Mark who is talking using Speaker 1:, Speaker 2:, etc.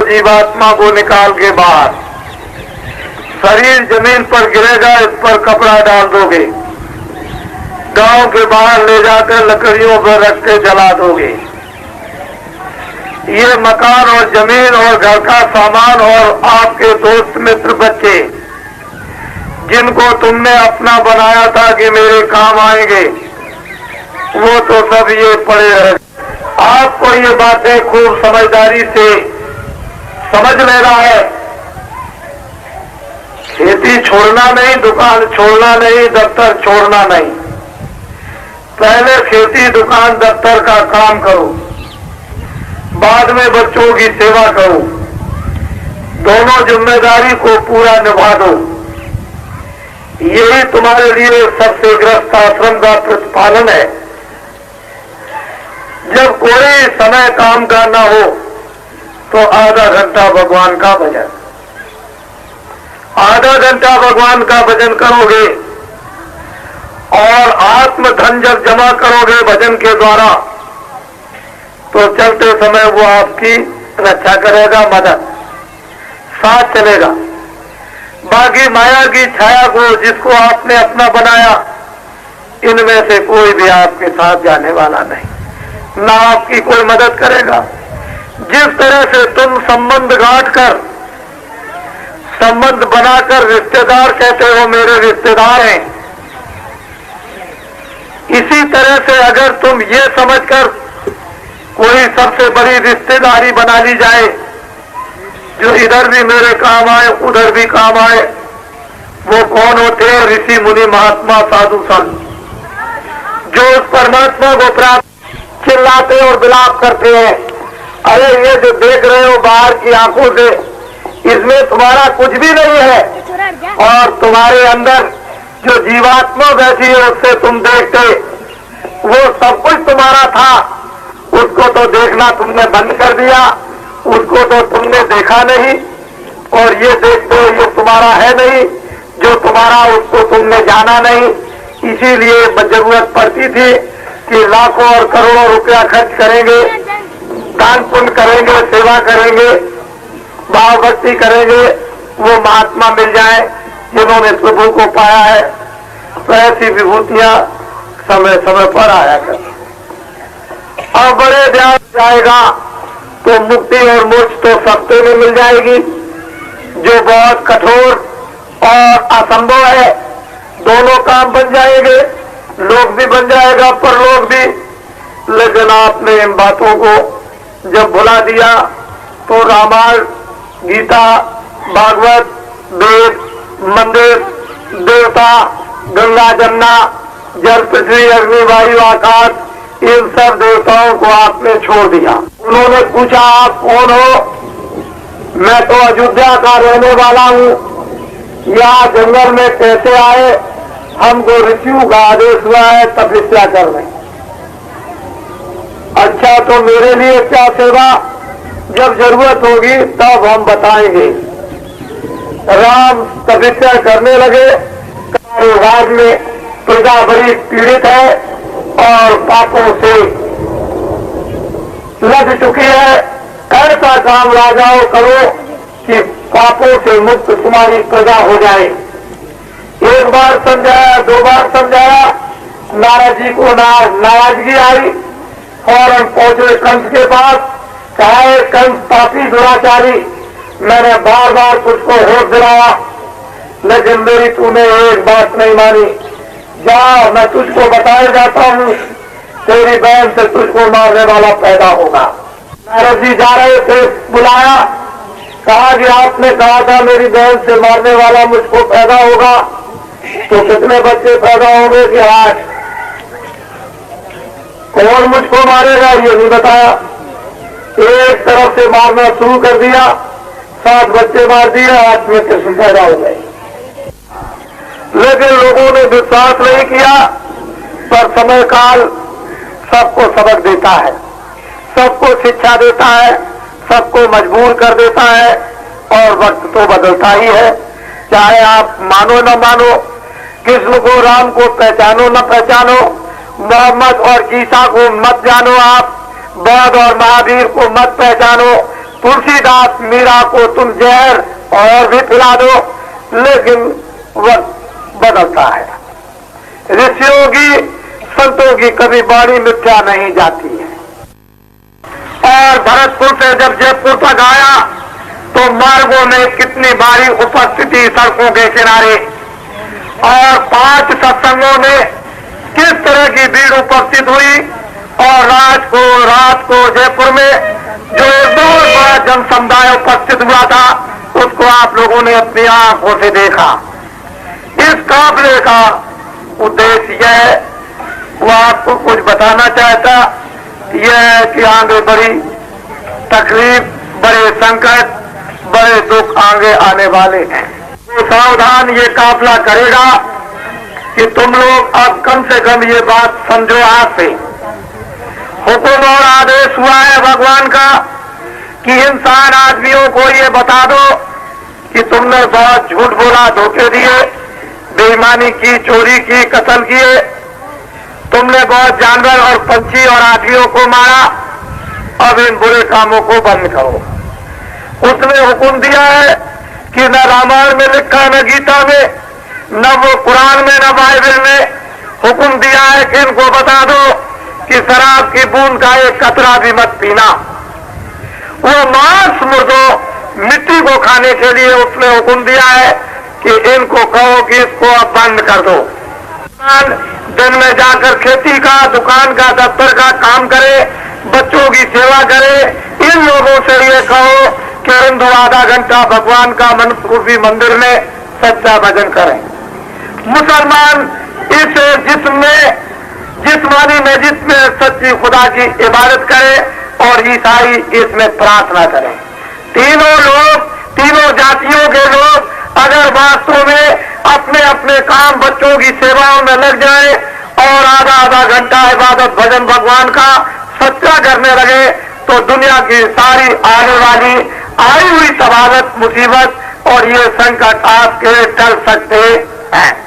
Speaker 1: जीवात्मा को निकाल के बाहर, शरीर जमीन पर गिरेगा, इस पर कपड़ा डाल दोगे, गांव के बाहर ले जाकर लकड़ियों पर रख के जला दोगे। ये मकान और जमीन और घर का सामान और आपके दोस्त मित्र बच्चे जिनको तुमने अपना बनाया था कि मेरे काम आएंगे, वो तो सब ये पड़े रहे। आपको ये बातें खूब समझदारी से समझ लेना है। खेती छोड़ना नहीं, दुकान छोड़ना नहीं, दफ्तर छोड़ना नहीं। पहले खेती, दुकान, दफ्तर का काम करो, बाद में बच्चों की सेवा करो। दोनों जिम्मेदारी को पूरा निभा दो। यही तुम्हारे लिए सबसे ग्रस्त आश्रम का प्रतिपालन है। जब कोई समय काम का ना हो तो आधा घंटा भगवान का भजन, आधा घंटा भगवान का भजन करोगे और आत्म धन जब जमा करोगे भजन के द्वारा, तो चलते समय वो आपकी रक्षा करेगा, मदद साथ चलेगा। बाकी माया की छाया को, जिसको आपने अपना बनाया, इनमें से कोई भी आपके साथ जाने वाला नहीं, ना आपकी कोई मदद करेगा। जिस तरह से तुम संबंध गांठ कर, संबंध बनाकर रिश्तेदार कहते हो मेरे रिश्तेदार हैं, इसी तरह से अगर तुम ये समझकर कोई सबसे बड़ी रिश्तेदारी बना ली जाए, जो इधर भी मेरे काम आए उधर भी काम आए, वो कौन होते हैं? ऋषि मुनि महात्मा साधु संत, जो उस परमात्मा को प्राप्त चिल्लाते और विलाप करते हैं, अरे ये जो देख रहे हो बाहर की आंखों से, इसमें तुम्हारा कुछ भी नहीं है, और तुम्हारे अंदर जो जीवात्मा बैठी है उससे तुम देखते, वो सब कुछ तुम्हारा था, उसको तो देखना तुमने बंद कर दिया, उसको तो तुमने देखा नहीं, और ये देखते हो ये तुम्हारा है नहीं, जो तुम्हारा उसको तुमने जाना नहीं। इसीलिए जरूरत पड़ती थी कि लाखों और करोड़ों रुपया खर्च करेंगे, दान पुण्य करेंगे, सेवा करेंगे, भाव भक्ति करेंगे, वो महात्मा मिल जाए जिन्होंने प्रभु को पाया है। तो ऐसी विभूतियां समय समय पर आया कर, और बड़े ध्यान जाएगा तो मुक्ति और मोक्ष तो सस्ते में मिल जाएगी। जो बहुत कठोर और असंभव है, दोनों काम बन जाएंगे, लोग भी बन जाएगा परलोक भी। लेकिन आपने इन बातों को जब भुला दिया तो रामायण, गीता, भागवत, वेद, मंदिर, देवता, गंगा, जमुना, जल, पृथ्वी, अग्नि, वायु, आकाश, इन सब देवताओं को आपने छोड़ दिया। उन्होंने पूछा आप कौन हो? मैं तो अयोध्या का रहने वाला हूँ, यहाँ जंगल में कैसे आए? हमको ऋषियों का आदेश हुआ है तपस्या करने। अच्छा, तो मेरे लिए क्या सेवा? जब जरूरत होगी तब हम बताएंगे। राम तपस्या करने लगे। कारोबार में प्रजा बड़ी पीड़ित है और पापों से लग चुकी है। ऐसा काम राजाओं करो कि पापों से मुक्त तुम्हारी प्रजा हो जाए। एक बार समझाया, दो बार समझाया, नारद जी को नाराजगी आई। फौरन पहुंचे कंस के पास, कहा कंस पापी दुराचारी, मैंने बार बार तुझको होश दिलाया, लेकिन मेरी तूने एक बात नहीं मानी। जा, मैं तुझको बताया जाता हूँ, तेरी बहन से तुझको मारने वाला पैदा होगा। नारद जी जा रहे थे, बुलाया, कहा कि आपने कहा था मेरी बहन से मारने वाला मुझको पैदा होगा, तो कितने बच्चे पैदा होंगे? कि 8। कौन मुझको मारेगा ये नहीं बताया। एक तरफ से मारना शुरू कर दिया, 7 बच्चे मार दिए, 8वें कृष्ण पैदा हो गए। लेकिन लोगों ने विश्वास नहीं किया। पर समय काल सबको सबक देता है, सबको शिक्षा देता है, सबको मजबूर कर देता है, और वक्त तो बदलता ही है। चाहे आप मानो न मानो, कृष्ण को, राम को पहचानो न पहचानो, मोहम्मद और ईसा को मत जानो, आप बौद्ध और महावीर को मत पहचानो, तुलसीदास मीरा को तुम जहर और भी पिला दो, लेकिन वक्त बदलता है। ऋषियों की, संतों की कभी वाणी मिथ्या नहीं जाती है। और भरतपुर से जब जयपुर तक आया तो मार्गों में कितनी भारी उपस्थिति सड़कों के किनारे, और 5 सत्संगों में किस तरह की भीड़ उपस्थित हुई। और रात को जयपुर में जो एक बहुत बड़ा जन समुदाय उपस्थित हुआ था, उसको आप लोगों ने अपनी आंखों से देखा। इस काफिले का उद्देश्य यह है, वो आपको कुछ बताना चाहता, यह है कि आगे बड़ी तकलीफ, बड़े संकट, बड़े दुख आगे आने वाले हैं। तो सावधान ये काफिला करेगा कि तुम लोग अब कम से कम ये बात समझो। आज से हुक्म और आदेश हुआ है भगवान का कि इंसान आदमियों को ये बता दो कि तुमने बहुत झूठ बोला, धोखे दिए, बेईमानी की, चोरी की, कत्ल किए, तुमने बहुत जानवर और पंछी और आदमियों को मारा, अब इन बुरे कामों को बंद करो। उसने हुक्म दिया है कि न रामायण में लिखा, न गीता में, न वो कुरान में, न बाइबल में हुक्म दिया है कि इनको बता दो कि शराब की बूंद का एक कतरा भी मत पीना। वो मांस मुर्दों मिट्टी को खाने के लिए उसने हुक्म दिया है कि इनको कहो कि इसको अब बंद कर दो। दिन में जाकर खेती का, दुकान का, दफ्तर का काम करे, बच्चों की सेवा करे। इन लोगों से ये कहो कि हिंदू आधा घंटा भगवान का मनसूबी मंदिर में सच्चा भजन करें। मुसलमान इस जिस्मानी मस्जिद में सच्ची खुदा की इबादत करे और ईसाई इसमें प्रार्थना करें। तीनों जातियों के लोग अगर वास्तव में अपने अपने काम, बच्चों की सेवाओं में लग जाए और आधा घंटा इबादत भजन भगवान का सच्चा करने लगे, तो दुनिया की सारी आने वाली आई हुई सवालत, मुसीबत और ये संकट आपके टल सकते हैं।